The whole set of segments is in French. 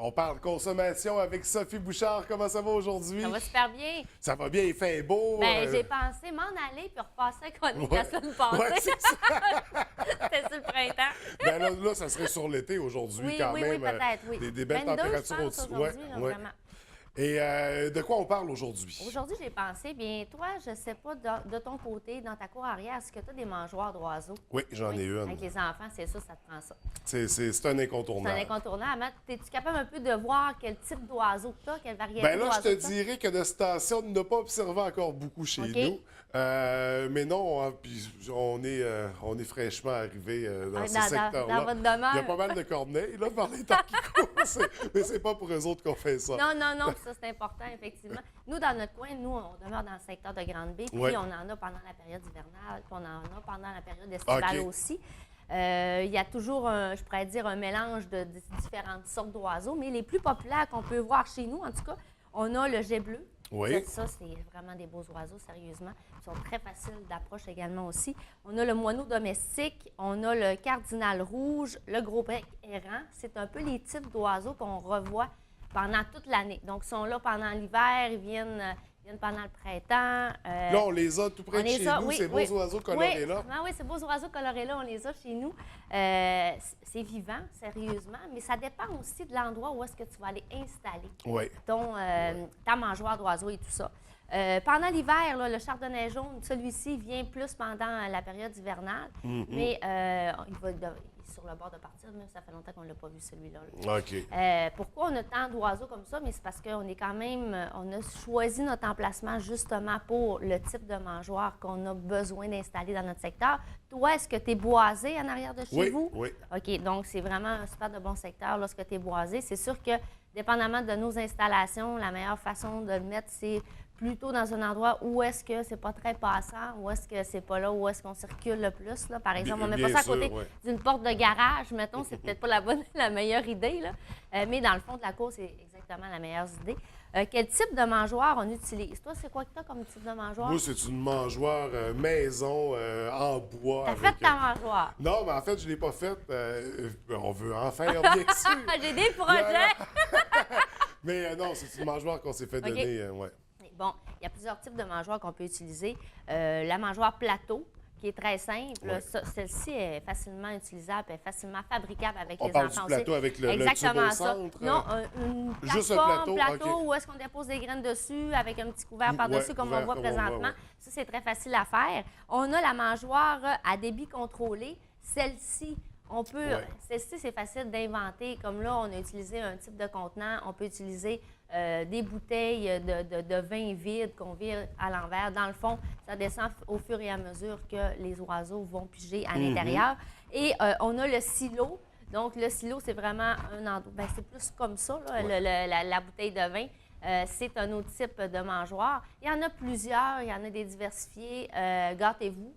On parle consommation avec Sophie Bouchard. Comment ça va aujourd'hui? Ça va super bien. Ça va bien, il fait beau. J'ai pensé m'en aller puis repasser à chronique la semaine passée. Ouais, c'est ça. C'était sur le printemps. Ben là, ça serait sur l'été aujourd'hui Oui, quand oui, même. oui, peut-être, oui. Des belles 22, températures je pense, au-dessus. aujourd'hui, là, vraiment. Et de quoi on parle aujourd'hui? Aujourd'hui, j'ai pensé, bien, toi, je ne sais pas, de ton côté, dans ta cour arrière, est-ce que tu as des mangeoires d'oiseaux? Oui, j'en ai une. Avec les enfants, c'est ça, ça te prend ça. C'est un C'est un incontournable. incontournable. Es-tu capable un peu de voir quel type d'oiseau tu as, quelle variété Ben là, d'oiseaux je te tu as? dirais que de station, on n'a pas observé encore beaucoup chez OK. nous. Mais non, hein, puis on est fraîchement arrivé dans ce secteur-là. dans votre demeure. Il y a pas mal de corneilles là, par les temps qui courent. Mais c'est pas pour eux autres qu'on fait ça. Non, puis ça, c'est important, effectivement. Nous, dans notre coin, nous, on demeure dans le secteur de Grande-Baie, puis Ouais. on en a pendant la période hivernale, puis on en a pendant la période estivale OK. aussi. Il y a toujours, je pourrais dire, un mélange de différentes sortes d'oiseaux, mais les plus populaires qu'on peut voir chez nous, en tout cas, on a le jet bleu. Oui. Ça, c'est vraiment des beaux oiseaux, sérieusement. Ils sont très faciles d'approche également aussi. On a le moineau domestique, on a le cardinal rouge, le gros bec errant. C'est un peu les types d'oiseaux qu'on revoit pendant toute l'année. Donc, ils sont là pendant l'hiver, ils viennent pendant le printemps. Là, on les a tout près on de les chez a, nous, oui, ces beaux oui. oiseaux colorés-là. Oui, ces beaux oiseaux colorés-là, on les a chez nous. C'est vivant, sérieusement, mais ça dépend aussi de l'endroit où est-ce que tu vas aller installer Oui. ta mangeoire d'oiseaux et tout ça. Pendant l'hiver, là, le chardonnay jaune, celui-ci vient plus pendant la période hivernale, mais il est sur le bord de partir, mais ça fait longtemps qu'on ne l'a pas vu, celui-là. là. OK. Pourquoi on a tant d'oiseaux comme ça? Mais c'est parce qu'on est quand même, on a choisi notre emplacement justement pour le type de mangeoire qu'on a besoin d'installer dans notre secteur. Toi, est-ce que tu es boisé en arrière de chez Oui, vous? oui. OK, donc c'est vraiment un super de bon secteur lorsque tu es boisé. C'est sûr que, dépendamment de nos installations, la meilleure façon de le mettre, c'est plutôt dans un endroit où est-ce que c'est pas très passant, où est-ce que c'est pas là où est-ce qu'on circule le plus. Là. Par exemple, on met pas Bien ça à sûr, côté ouais. d'une porte de garage, mettons, c'est peut-être pas la meilleure idée, là. Mais dans le fond de la cour, c'est exactement la meilleure idée. Quel type de mangeoire on utilise? Toi, c'est quoi que tu as comme type de mangeoire? Moi, c'est une mangeoire maison en bois. T'as fait ta mangeoire? Non, mais en fait, je ne l'ai pas faite. On veut en faire, bien sûr. J'ai des projets! Mais non, c'est une mangeoire qu'on s'est fait OK. donner. Ouais. Bon, il y a plusieurs types de mangeoires qu'on peut utiliser. La mangeoire plateau, qui est très simple. Ouais. Celle-ci est facilement utilisable, est facilement fabricable avec On les parle enfants du plateau aussi. avec le Exactement tube au ça. centre? Non, une Juste un plateforme, plateau, OK. où est-ce qu'on dépose des graines dessus avec un petit couvert par-dessus, Ouais, comme couvert, on voit comme on voit, présentement. ouais. Ça, c'est très facile à faire. On a la mangeoire à débit contrôlé. Celle-ci, Ouais. celle-ci, c'est facile d'inventer. Comme là, on a utilisé un type de contenant. On peut utiliser des bouteilles de vin vide qu'on vire à l'envers. Dans le fond, ça descend au fur et à mesure que les oiseaux vont piger à l'intérieur. Et on a le silo. Donc, le silo, c'est vraiment un endroit... Bien, c'est plus comme ça, là, la bouteille de vin. C'est un autre type de mangeoire. Il y en a plusieurs, il y en a des diversifiés. Gâtez-vous,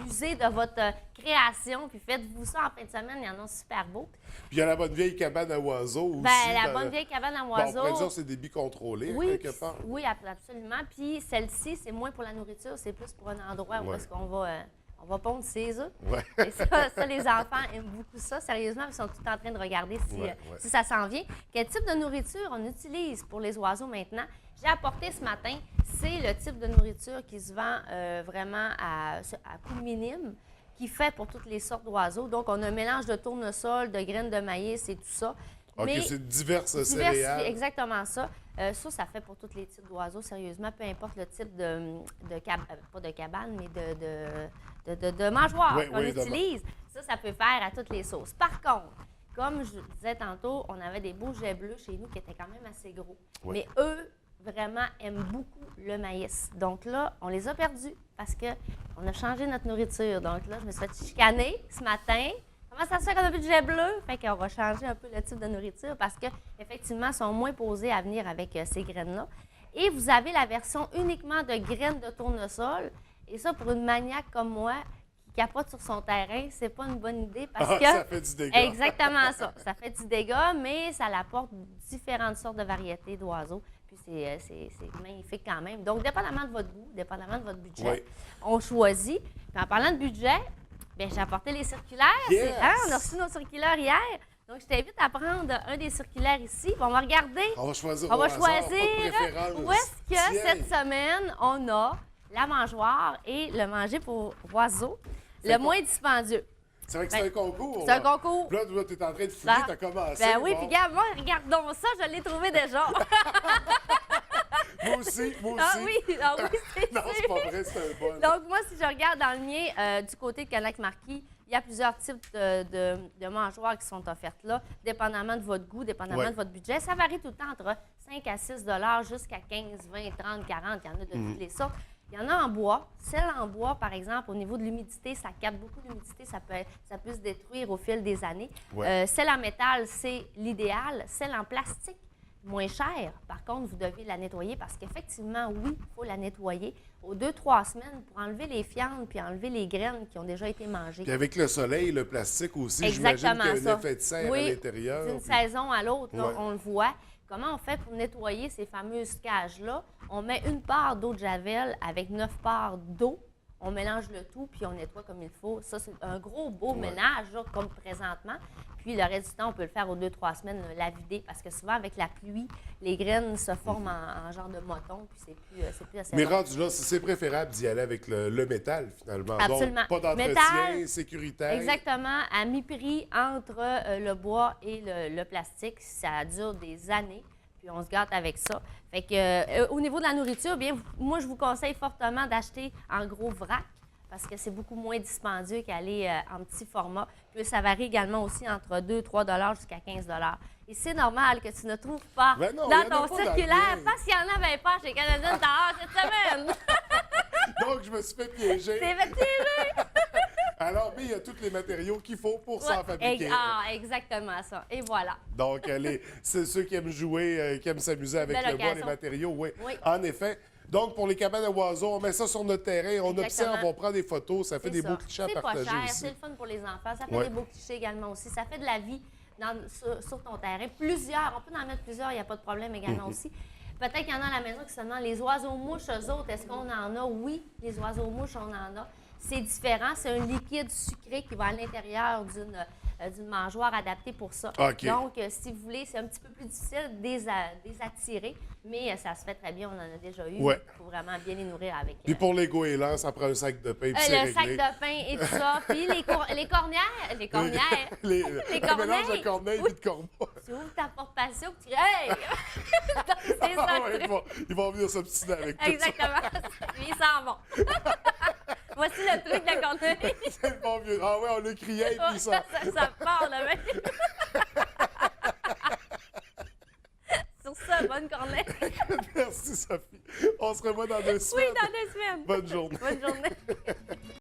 usez de votre création, puis faites-vous ça en fin de semaine, il y en a super beaux. Puis il y a la bonne vieille cabane à oiseaux aussi. Bien, la bonne vieille cabane à Bon, on oiseaux. pourrait dire que c'est des bicontrôlés, Oui, quelque part. oui, absolument. Puis celle-ci, c'est moins pour la nourriture, c'est plus pour un endroit où Ouais. est-ce qu'on va pondre ses œufs. Ouais. Et ça, les enfants aiment beaucoup ça. Sérieusement, ils sont tout en train de regarder si ça s'en vient. Quel type de nourriture on utilise pour les oiseaux maintenant? J'ai apporté ce matin, c'est le type de nourriture qui se vend vraiment à coût minime, qui fait pour toutes les sortes d'oiseaux. Donc, on a un mélange de tournesol, de graines de maïs et tout ça. OK, Mais c'est diverses diversifié, céréales. exactement ça. Ça fait pour tous les types d'oiseaux, sérieusement, peu importe le type pas de cabane, mais de mangeoire Oui, qu'on oui, utilise. Ça peut faire à toutes les sauces. Par contre, comme je disais tantôt, on avait des beaux jets bleus chez nous qui étaient quand même assez gros. Oui. Mais eux, vraiment, aiment beaucoup le maïs. Donc là, on les a perdus parce qu'on a changé notre nourriture. Donc là, je me suis fait chicaner ce matin. Comment ça se fait qu'on a plus de jet bleu? Fait qu'on va changer un peu le type de nourriture parce qu'effectivement, ils sont moins posés à venir avec ces graines-là. Et vous avez la version uniquement de graines de tournesol. Et ça, pour une maniaque comme moi, qui capote sur son terrain, c'est pas une bonne idée parce que... Ça fait du dégât. Exactement ça. Ça fait du dégât, mais ça apporte différentes sortes de variétés d'oiseaux. Puis c'est magnifique quand même. Donc, dépendamment de votre goût, dépendamment de votre budget, Oui. on choisit. Puis en parlant de budget, bien, j'ai apporté les circulaires. Yes! On a reçu nos circulaires hier. Donc, je t'invite à prendre un des circulaires ici. Puis on va regarder. On va choisir On au va hasard, pas de choisir préférence. où est-ce que Tiens. cette semaine, on a la mangeoire et le manger pour oiseaux, le moins dispendieux. C'est vrai que c'est un concours. C'est un là. concours. Puis là, tu es en train de fouiller, Ben, tu as commencé. Ben oui, bon. puis regarde, moi, regardons ça, je l'ai trouvé déjà. Moi aussi, moi aussi. Ah oui, c'est Non, c'est sûr. pas vrai, c'est un bon. Donc, moi, si je regarde dans le mien, du côté de Canac Marquis, il y a plusieurs types de mangeoires qui sont offertes là, dépendamment de votre goût, dépendamment Ouais. de votre budget. Ça varie tout le temps entre 5 à 6 jusqu'à 15, 20, 30, 40. Il y en a de toutes les sortes. Il y en a en bois. Celle en bois, par exemple, au niveau de l'humidité, ça capte beaucoup d'humidité. Ça peut se détruire au fil des années. Ouais. Celle en métal, c'est l'idéal. Celle en plastique, moins chère. Par contre, vous devez la nettoyer parce qu'effectivement, oui, il faut la nettoyer aux 2-3 semaines pour enlever les fientes puis enlever les graines qui ont déjà été mangées. Puis avec le soleil, le plastique aussi, j'imagine qu'il y a un ça. effet de serre Oui, à l'intérieur. d'une puis- saison à l'autre, là, Ouais. on le voit. Comment on fait pour nettoyer ces fameuses cages-là? On met une part d'eau de Javel avec 9 parts d'eau. On mélange le tout, puis on nettoie comme il faut. Ça, c'est un gros beau ménage, là, comme présentement. Puis le reste du temps, on peut le faire aux 2-3 semaines, la vider, parce que souvent, avec la pluie, les graines se forment en genre de moton, puis c'est plus assez Mais bon. rendu là, c'est préférable d'y aller avec le métal, finalement. Absolument. Donc, pas d'entretien, Métal, sécuritaire. Exactement, à mi-prix entre le bois et le plastique. Ça dure des années, puis on se gâte avec ça. Fait que, au niveau de la nourriture, bien, moi, je vous conseille fortement d'acheter en gros vrac parce que c'est beaucoup moins dispendieux qu'aller en petit format. Puis ça varie également aussi entre 2-3 jusqu'à 15 Et c'est normal que tu ne trouves pas Ben non, il y en a dans pas ton dans le circulaire mien. parce qu'il y en avait pas chez Canadian Tire cette semaine. Donc, je me suis fait piéger. C'est fait tirer. Alors, mais il y a tous les matériaux qu'il faut pour s'en Ouais, fabriquer. exactement ça. Et voilà. Donc, c'est ceux qui aiment jouer, qui aiment s'amuser avec Belle le bois, les occasion. matériaux, oui. Oui. En effet. Donc, pour les cabanes à oiseaux, on met ça sur notre terrain, on Exactement. observe, on prend des photos, ça fait C'est des ça. beaux clichés à C'est pas partager cher, aussi. c'est le fun pour les enfants. Ça fait Ouais. des beaux clichés également aussi. Ça fait de la vie sur ton terrain. Plusieurs, on peut en mettre plusieurs, il n'y a pas de problème également aussi. Peut-être qu'il y en a à la maison qui se demandent, les oiseaux-mouches, eux autres, est-ce qu'on en a? Oui, les oiseaux-mouches, on en a. C'est différent, c'est un liquide sucré qui va à l'intérieur d'une mangeoire adaptée pour ça. OK. Donc, si vous voulez, c'est un petit peu plus difficile de les attirer, mais ça se fait très bien, on en a déjà eu. Ouais. Il faut vraiment bien les nourrir avec. Puis pour les goélands, ça prend un sac de pain, puis c'est Le sac réglé. de pain et tout ça. Puis les cornières. Les cornières. Les un mélange de corneilles. corneilles Oui. et de corbeaux. Tu ouvres ta porte patio et tu dis hey! Donc, c'est ça. Ah le ouais, truc. ils vont venir s'obstiner avec tout ça. Exactement. Puis ils s'en vont. Voici le truc de la corneille. C'est le bon vieux. Ah ouais, on le criait et puis ça. Ça part, là, même. Sur ça, bonne corneille. Merci, Sophie. On se revoit dans 2 Oui, semaines. dans 2 semaines. Bonne journée. Bonne journée.